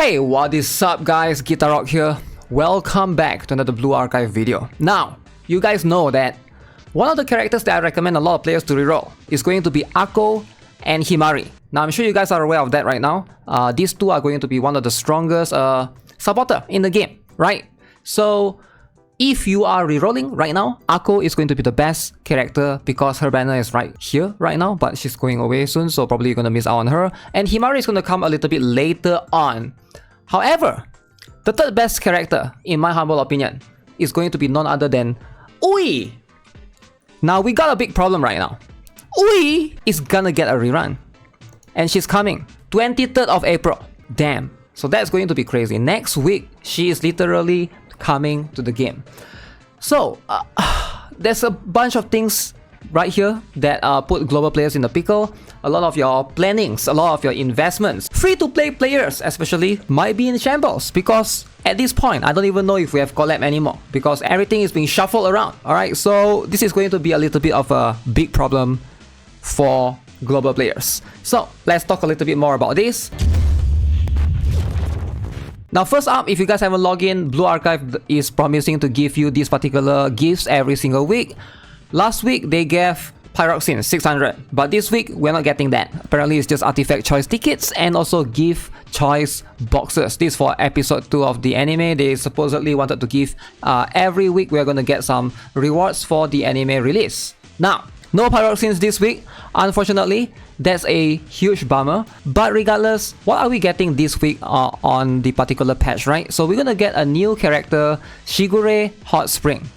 Hey, what is up guys, Guitar Rock here. Welcome back to another Blue Archive video. Now, you guys know that one of the characters that I recommend a lot of players to reroll is going to be Akko and Himari. Now, I'm sure you guys are aware of that right now. These two are going to be one of the strongest supporter in the game, right? So, if you are rerolling right now, Akko is going to be the best character because her banner is right here right now, but she's going away soon, so probably you're going to miss out on her. And Himari is going to come a little bit later on. However, the third best character, in my humble opinion, is going to be none other than Ui. Now, we got a big problem right now. Ui is gonna get a rerun. And she's coming 23rd of April. Damn. So that's going to be crazy. Next week, she is literally coming to the game. So, there's a bunch of things right here that put global players in the pickle. A lot of your plannings, a lot of your investments, free-to-play players especially, might be in shambles because at this point, I don't even know if we have Collab anymore because everything is being shuffled around. Alright, so this is going to be a little bit of a big problem for global players. So, let's talk a little bit more about this. Now, first up, if you guys haven't logged in, Blue Archive is promising to give you these particular gifts every single week. Last week, they gave Pyroxene 600, but this week, we're not getting that. Apparently, it's just artifact choice tickets and also gift choice boxes. This is for episode 2 of the anime. They supposedly wanted to give every week, we're going to get some rewards for the anime release. Now, no Pyroxenes this week. Unfortunately, that's a huge bummer. But regardless, what are we getting this week on the particular patch, right? So we're gonna get a new character, Shigure Hot Spring.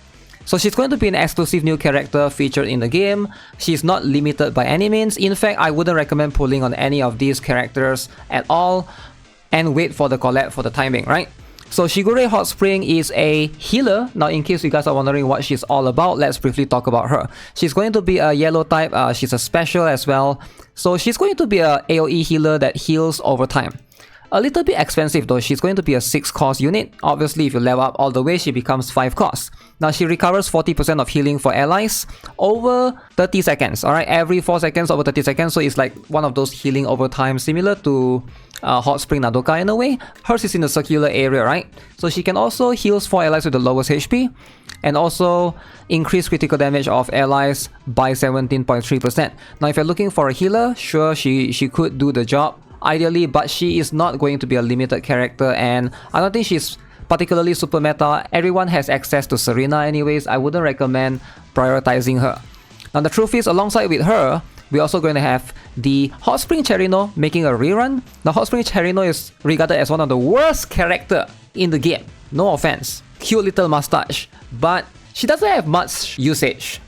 So she's going to be an exclusive new character featured in the game. She's not limited by any means. In fact, I wouldn't recommend pulling on any of these characters at all and wait for the collab for the timing, right? So Shigure Hot Spring is a healer. Now, in case you guys are wondering what she's all about, let's briefly talk about her. She's going to be a yellow type. She's a special as well. So she's going to be a AoE healer that heals over time. A little bit expensive though. She's going to be a 6 cost unit. Obviously, if you level up all the way, she becomes 5 cost. Now, she recovers 40% of healing for allies over 30 seconds. Alright, every 4 seconds over 30 seconds. So it's like one of those healing over time, similar to Hot Spring Nadoka in a way. Hers is in the circular area, right? So she can also heal 4 allies with the lowest HP and also increase critical damage of allies by 17.3%. Now, if you're looking for a healer, sure, she could do the job ideally, but she is not going to be a limited character and I don't think she's particularly super meta. Everyone has access to Serena anyways. I wouldn't recommend prioritizing her. Now, the truth is, alongside with her, we're also going to have the Hot Spring Cherino making a rerun. Now, Hot Spring Cherino is regarded as one of the worst character in the game. No offense. Cute little mustache. But she doesn't have much usage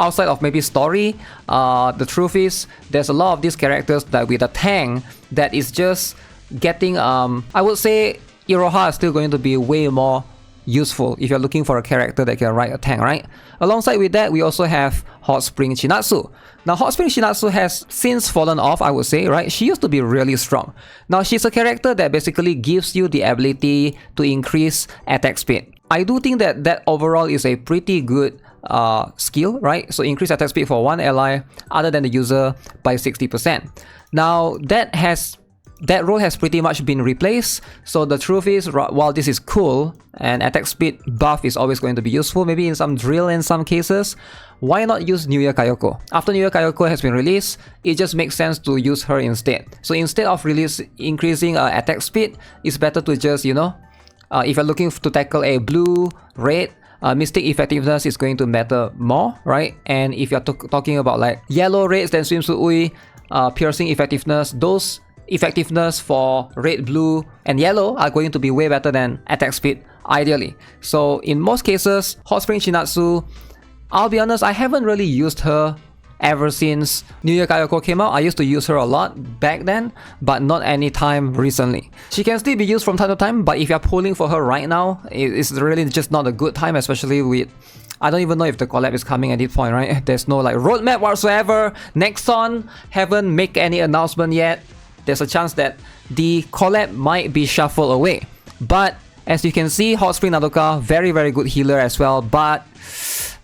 outside of maybe story. The truth is, there's a lot of these characters that with a tank that is just getting, I would say Iroha is still going to be way more useful if you're looking for a character that can ride a tank, right? Alongside with that, we also have Hot Spring Shinatsu. Now, Hot Spring Shinatsu has since fallen off, I would say, right? She used to be really strong. Now, she's a character that basically gives you the ability to increase attack speed. I do think that that overall is a pretty good skill, right? So increase attack speed for one ally other than the user by 60%. Now, that role has pretty much been replaced. So the truth is, while this is cool and attack speed buff is always going to be useful, maybe in some drill in some cases, why not use New Year Kayoko? After New Year Kayoko has been released, it just makes sense to use her instead. So instead of increasing attack speed, it's better to just, you know, if you're looking to tackle a blue, red, Mystic effectiveness is going to matter more, right? And if you're talking about like yellow raids, then Swimsuit Ui, piercing effectiveness, those effectiveness for red, blue, and yellow are going to be way better than attack speed, ideally. So in most cases, Hot Spring Shinatsu, I'll be honest, I haven't really used her ever since New Year Kayoko came out. I used to use her a lot back then, but not anytime recently. She can still be used from time to time, but if you're pulling for her right now, it's really just not a good time, especially with, I don't even know if the collab is coming at this point, right? There's no like roadmap whatsoever. Nexon haven't made any announcement yet. There's a chance that the collab might be shuffled away. But as you can see, Hot Spring Nadoka, very, very good healer as well, but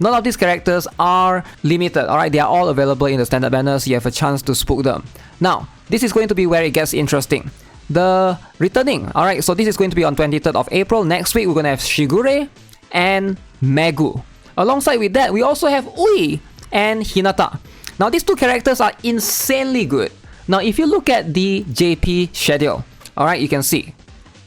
none of these characters are limited, alright? They are all available in the standard banners, so you have a chance to spook them. Now, this is going to be where it gets interesting. the returning. Alright, so this is going to be on 23rd of April. Next week, we're going to have Shigure and Megu. Alongside with that, we also have Ui and Hinata. Now, these two characters are insanely good. Now, if you look at the JP schedule, alright, you can see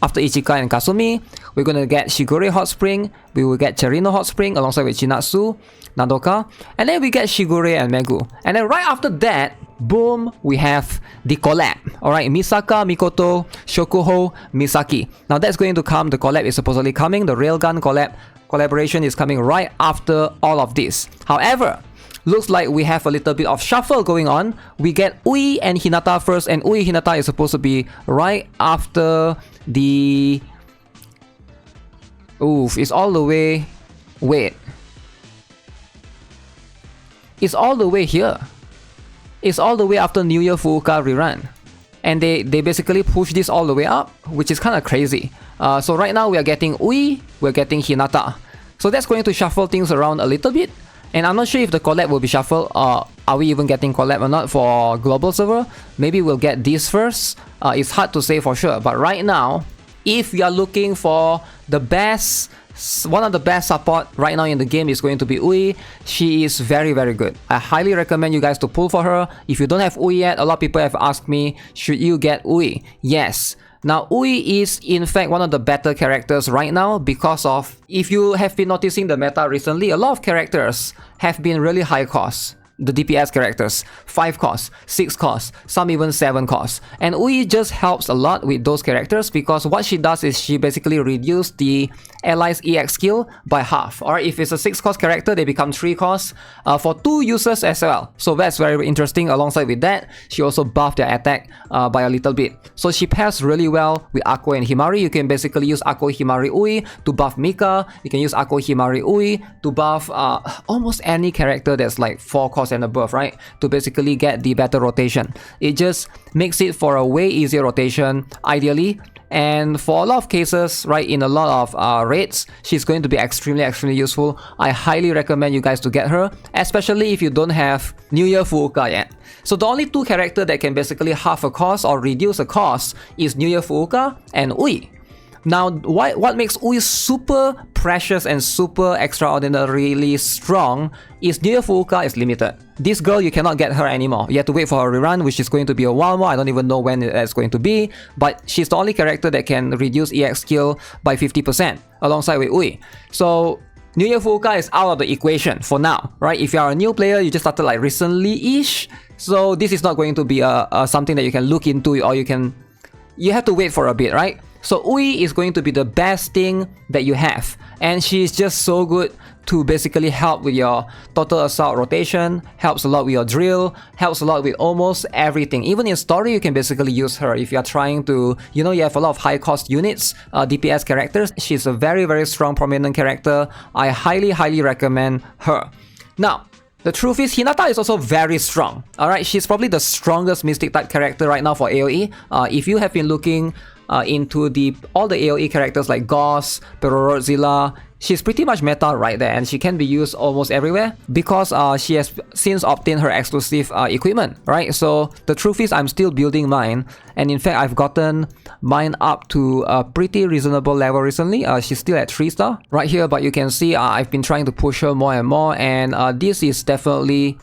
after Ichika and Kasumi, we're going to get Shigure Hot Spring, we will get Cherino Hot Spring alongside with Chinatsu, Nadoka, and then we get Shigure and Megu. And then right after that, boom, we have the collab. Alright, Misaka, Mikoto, Shokuho, Misaki. Now that's going to come, the collab is supposedly coming, the Railgun collaboration is coming right after all of this. However, looks like we have a little bit of shuffle going on. We get Ui and Hinata first, and Ui Hinata is supposed to be right after the... Oof, it's all the way... Wait. It's all the way here. It's all the way after New Year Fuuka rerun. And they basically push this all the way up, which is kind of crazy. So right now we are getting Ui, we're getting Hinata. So that's going to shuffle things around a little bit. And I'm not sure if the collab will be shuffled, or are we even getting collab or not for global server. Maybe we'll get this first. It's hard to say for sure. But right now, if you are looking for the best, one of the best support right now in the game is going to be Ui. She is very, very good. I highly recommend you guys to pull for her. If you don't have Ui yet, a lot of people have asked me, should you get Ui? Yes. Now, Ui is in fact one of the better characters right now because of, if you have been noticing the meta recently, a lot of characters have been really high cost. The DPS characters, 5 costs, 6 costs, some even 7 costs. And Ui just helps a lot with those characters because what she does is she basically reduces the allies EX skill by half. Or if it's a 6 cost character, they become 3 costs for 2 users as well. So that's very interesting. Alongside with that, she also buffed their attack by a little bit. So she pairs really well with Akko and Himari. You can basically use Akko Himari Ui to buff Mika. You can use Akko Himari Ui to buff almost any character that's like 4 costs and above, right? To basically get the better rotation. It just makes it for a way easier rotation, ideally. And for a lot of cases, right, in a lot of raids, she's going to be extremely useful. I highly recommend you guys to get her, especially if you don't have New Year Fuuka yet. So the only 2 characters that can basically half a cost or reduce a cost is New Year Fuuka and Ui. Now, what makes Ui super precious and super extraordinarily strong is New Year Fuuka is limited. This girl, you cannot get her anymore. You have to wait for her rerun, which is going to be a while more. I don't even know when it's going to be. But she's the only character that can reduce EX skill by 50% alongside with Ui. So New Year Fuuka is out of the equation for now, right? If you are a new player, you just started like recently-ish. So this is not going to be something that you can look into, or you have to wait for a bit, right? So Ui is going to be the best thing that you have, and she's just so good to basically help with your total assault rotation, helps a lot with your drill, helps a lot with almost everything. Even in story, you can basically use her if you are trying to, you have a lot of high cost units, DPS characters. She's a very strong prominent character. I highly recommend her. Now, the truth is, Hinata is also very strong. Alright, she's probably the strongest Mystic type character right now for AoE. If you have been looking into all the AoE characters like Gauss, Perorodzilla, she's pretty much meta right there, and she can be used almost everywhere because she has since obtained her exclusive equipment, right? So the truth is, I'm still building mine, and in fact, I've gotten mine up to a pretty reasonable level recently. She's still at 3-star right here, but you can see I've been trying to push her more and more, and this is definitely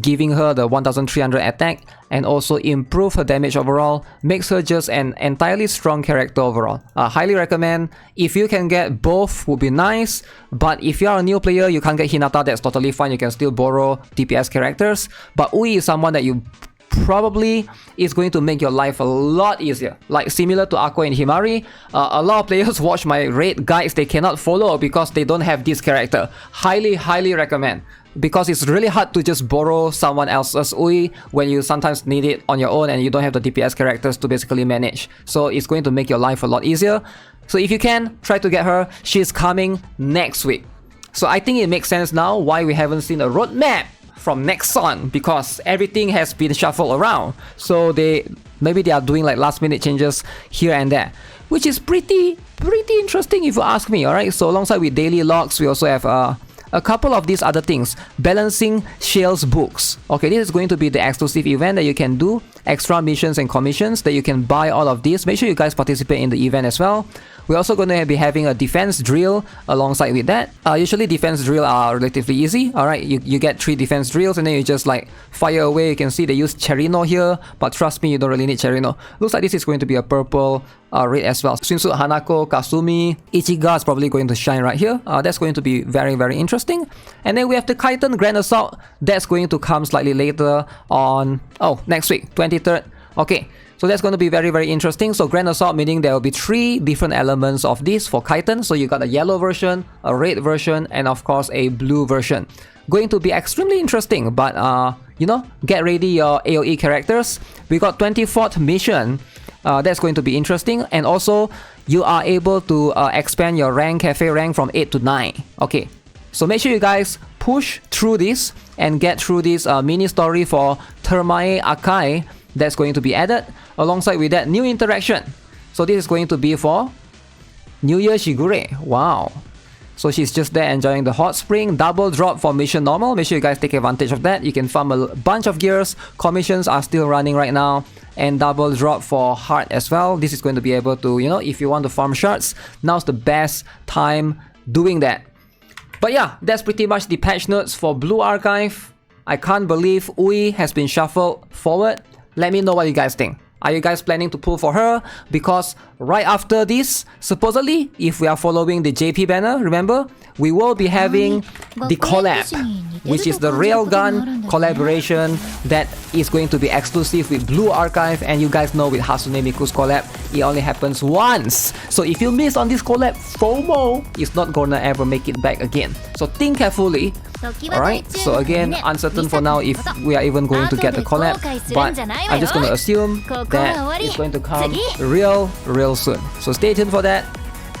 giving her the 1300 attack and also improve her damage overall, makes her just an entirely strong character overall. Highly recommend. If you can get both, would be nice, but if you are a new player, you can't get Hinata, that's totally fine. You can still borrow DPS characters, but Ui is someone that you probably is going to make your life a lot easier. Like similar to Akko and Himari, a lot of players watch my raid guides, they cannot follow because they don't have this character. Highly recommend. Because it's really hard to just borrow someone else's Ui when you sometimes need it on your own and you don't have the DPS characters to basically manage. So it's going to make your life a lot easier. So if you can, try to get her. She's coming next week. So I think it makes sense now why we haven't seen a roadmap from Nexon, because everything has been shuffled around. So maybe they are doing like last minute changes here and there, which is pretty interesting if you ask me. Alright, so alongside with daily logs, we also have a couple of these other things. Balancing Shale's books. Okay, this is going to be the exclusive event that you can do extra missions and commissions that you can buy all of these. Make sure you guys participate in the event as well. We're also going to be having a defense drill alongside with that. Usually defense drill are relatively easy. Alright, you get 3 defense drills and then you just like fire away. You can see they use Cherino here, but trust me, you don't really need Cherino. Looks like this is going to be a purple raid as well. Swimsuit Hanako, Kasumi, Ichiga is probably going to shine right here. That's going to be very, very interesting. And then we have the Kaiten Grand Assault. That's going to come slightly later on, next week, 23rd. Okay. So that's going to be very, very interesting. So Grand Assault meaning there will be 3 different elements of this for Kaiten. So you got a yellow version, a red version, and of course a blue version. Going to be extremely interesting, but you know, get ready your AoE characters. We got 24th mission. That's going to be interesting. And also you are able to expand your rank, cafe rank from 8 to 9. Okay. So make sure you guys push through this and get through this mini story for Termae Akai. That's going to be added. Alongside with that, new interaction. So this is going to be for New Year Shigure. Wow. So she's just there enjoying the hot spring. Double drop for mission normal. Make sure you guys take advantage of that. You can farm a bunch of gears. Commissions are still running right now. And double drop for heart as well. This is going to be able to, you know, if you want to farm shards, now's the best time doing that. But yeah, that's pretty much the patch notes for Blue Archive. I can't believe Ui has been shuffled forward. Let me know what you guys think. Are you guys planning to pull for her? Because right after this, supposedly, if we are following the JP banner, remember, we will be having the collab, which is the Railgun collaboration that is going to be exclusive with Blue Archive. And you guys know with Hasune Miku's collab, it only happens once. So if you miss on this collab, FOMO is not gonna ever make it back again. So think carefully. Alright, so again, uncertain for now if we are even going to get the collab, but I'm just going to assume that it's going to come real soon. So stay tuned for that.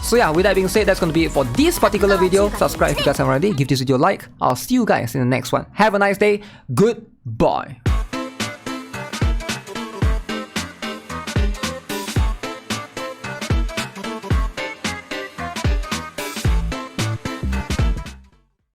So yeah, with that being said, that's going to be it for this particular video. Subscribe if you guys haven't already, give this video a like. I'll see you guys in the next one. Have a nice day. Goodbye.